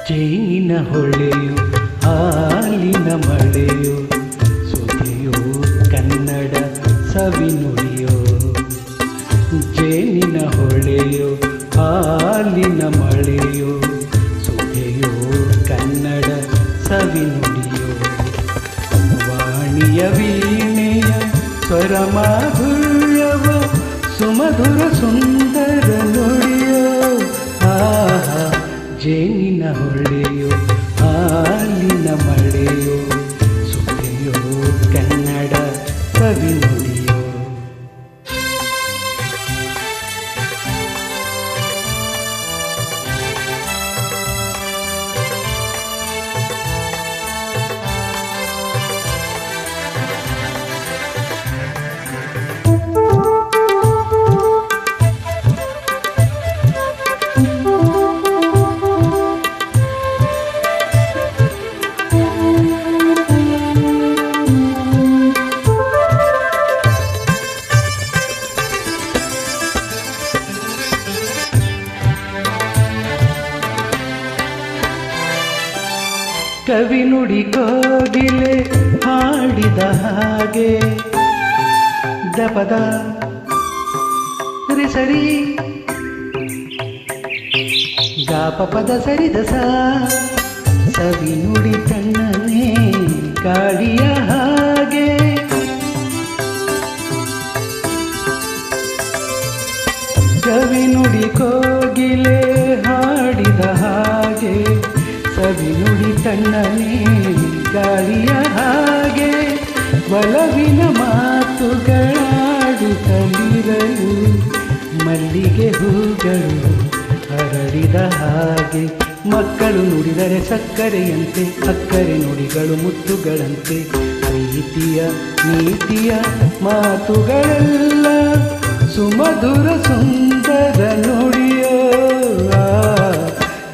ಜೇನಿನ ಹೊಳೆಯು ಹಾಲಿನ ಮಳೆಯು ಸುಧಿಯು ಕನ್ನಡ ಸವಿನುಡಿಯೋ. ಜೇನಿನ ಹೊಳೆಯು ಹಾಲಿನ ಮಳೆಯು ಸುಧಿಯು ಕನ್ನಡ ಸವಿನುಡಿಯೋ. ವಾಣಿಯ ವೀಣೆಯ ಸ್ವರ ಮಾಧುರ್ಯವ ಸುಮಧುರ ಸುಂದರ ನುಡಿಯೋ. ಆಹಾ ಜೇನಿನ ಹೊಳೆಯೋ ಹಾಲಿನ ಮಳೆಯೋ ಸುಖೆಯೋ ಕನ್ನಡ ಸವಿನುಡಿಯೋ. ಕವಿ ನುಡಿ ಕೋಗಿಲೆ ಹಾಡಿದ ಹಾಗೆ ದಪದ ಸರಿ ಗಾಪ ಪದ ಸರಿದ ಸವಿ ನುಡಿ ತಣ್ಣನೆ ಗಾಳಿಯ ಹಾಗೆ. ಕವಿ ನುಡಿ ಕೋಗಿಲೆ ಹಾಡಿದ ಹಾಗೆ ಸವಿ ನುಡಿ ತಣ್ಣನೆ ಗಾಳಿಯ ಹಾಗೆ. ಒಲವಿನ ಮಾತುಗಳಾಡುತ್ತಲಿರಲು ಮಲ್ಲಿಗೆ ಹೂಗಳು ಹರಡಿದ ಹಾಗೆ. ಮಕ್ಕಳು ನುಡಿದರೆ ಸಕ್ಕರೆಯಂತೆ ಅಕ್ಕರೆ ನುಡಿಗಳು ಮುತ್ತುಗಳಂತೆ. ಪ್ರೀತಿಯ ನೀತಿಯ ಮಾತುಗಳೆಲ್ಲ ಸುಮಧುರ ಸುಂದರ ನುಡಿಯೋ.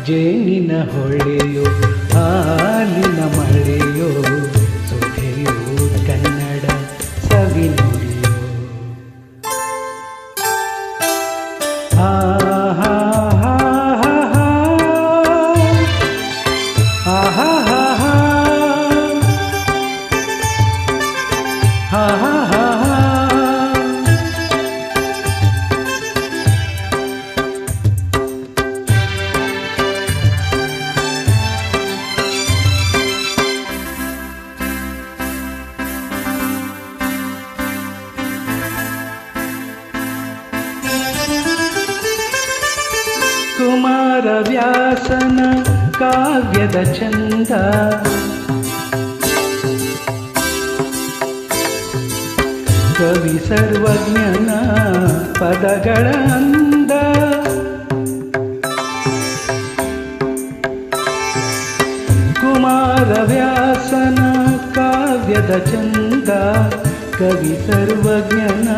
ಜೇನಿನ ಹೊಳೆಯೋ ಹಾಲಿನ ಮಳೆಯೋ ಸುಧೆಯೋ ಕನ್ನಡ ಸವಿನುಡಿಯೋ. ಆಹಾ ಆಹಾ ಆಹಾ ಕುಮಾರ ವ್ಯಾಸನ ಕಾವ್ಯದ ಚಂದ ಕವಿ ಸರ್ವಜ್ಞನ ಪದಗಳ ಅಂದ. ಕುಮಾರ ವ್ಯಾಸನ ಕಾವ್ಯದ ಚಂದ ಕವಿ ಸರ್ವಜ್ಞನ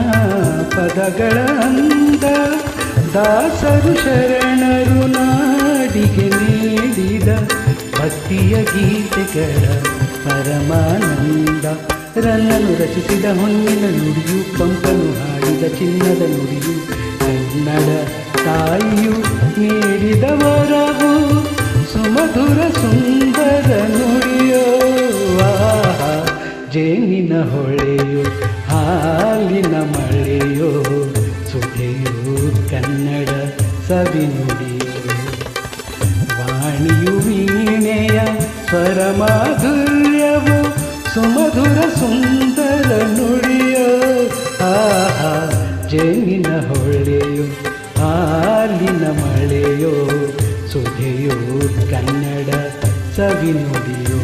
ಪದಗಳ ಅಂದ. ದಾಸರು ಶರಣರು ನಾಡಿಗೆ ನೀಡಿದ ಭಕ್ತಿಯ ಗೀತೆಗಳ ಪರಮಾನಂದ. ರನ್ನನು ರಚಿಸಿದ ಹೊನ್ನಿನ ನುಡಿಯು ಪಂಪನು ಹಾಡಿದ ಚಿನ್ನದ ನುಡಿಯು ಕನ್ನಡ ತಾಯಿಯು ನೀಡಿದ ವರವು ಸುಮಧುರ ಸುಂದರ ನುಡಿಯೋ. ಆಹಾ ಜೇನಿನ ಹೊಳೆಯೋ ಹಾಲಿನ ಮಳೆಯೋ ಸುಧೆಯೋ ಕನ್ನಡ ಸವಿನುಡಿಯೋ. ವಾಣಿಯು ವೀಣೆಯ ಸ್ವರ ಮಾಧುರ್ಯವು ಸುಮಧುರ ಸುಂದರ ನುಡಿಯೋ. ಆಹಾ ಜೇನಿನ ಹೊಳೆಯೋ ಹಾಲಿನ ಮಳೆಯೋ ಸುಧೆಯೋ ಕನ್ನಡ ಸವಿನುಡಿಯೋ.